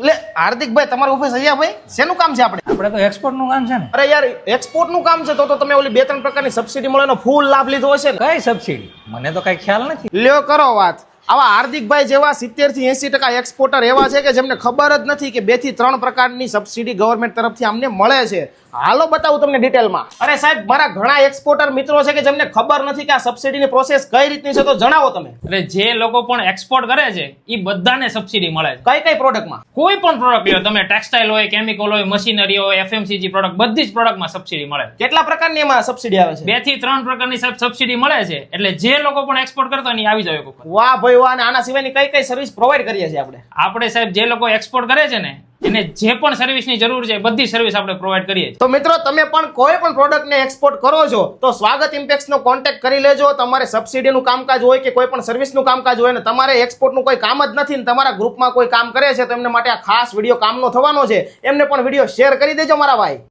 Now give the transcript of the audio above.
લે હાર્દિકભાઈ તમારા ઓફિસ અહીંયા ભાઈ શેનું કામ છે આપણે તો એક્સપોર્ટ નું કામ છે ને. અરે યાર એક્સપોર્ટ નું કામ છે તો તમે ઓલી 2-3 પ્રકારની સબસિડી મળે એનો ફૂલ લાભ લીધો હશે ને. કઈ સબસિડી? મને તો કઈ ખ્યાલ નથી. લ્યો કરો વાત. આવા હાર્દિકભાઈ જેવા 70 થી 80% એક્સપોર્ટર એવા છે કે જેમને ખબર જ નથી કે 2 થી 3 પ્રકારની સબસિડી ગવર્મેન્ટ તરફથી અમને મળે છે. હાલો બતાવું તમને ડિટેલમાં. અરે સાહેબ મારા ઘણા એક્સપોર્ટર મિત્રો છે કે જેમને ખબર નથી કે આ સબસિડીની પ્રોસેસ કઈ રીતની છે, તો જણાવો તમે. એટલે જે લોકો પણ એક્સપોર્ટ કરે છે એ બધાને સબસિડી મળે છે. કઈ કઈ પ્રોડક્ટમાં? કોઈ પણ પ્રોડક્ટ લ્યો તમે, ટેક્સટાઇલ હોય, કેમિકલ હોય, મશીનરી હોય, એફએમસીજી પ્રોડક્ટ, બધી જ પ્રોડક્ટમાં સબસિડી મળે છે. કેટલા પ્રકારની એમાં સબસિડી આવે છે? 2 થી 3 પ્રકારની સબસિડી મળે છે. એટલે જે લોકો પણ એક્સપોર્ટ કરતા હોય ને આવી જાવ એક વખત. વાહ ભાઈ વાહ. અને આના સિવાયની કઈ કઈ સર્વિસ પ્રોવાઈડ કરીએ છીએ આપણે સાહેબ જે લોકો એક્સપોર્ટ કરે છે ને એને જે પણ સર્વિસની જરૂર છે બધી સર્વિસ આપણે પ્રોવાઈડ કરીએ છીએ. તો મિત્રો તમે પણ કોઈ પણ પ્રોડક્ટને એક્સપોર્ટ કરો છો તો સ્વાગત ઇમ્પેક્ટ્સનો કોન્ટેક્ટ કરી લેજો. તમારે સબસિડીનું કામકાજ હોય કે કોઈ પણ સર્વિસનું કામકાજ હોય ને તમારે એક્સપોર્ટનું કોઈ કામ જ નથી ને તમારા ગ્રુપમાં કોઈ કામ કરે છે તો એમને માટે આ ખાસ વિડીયો કામનો થવાનો છે. એમને પણ વિડીયો શેર કરી દેજો મારા ભાઈ.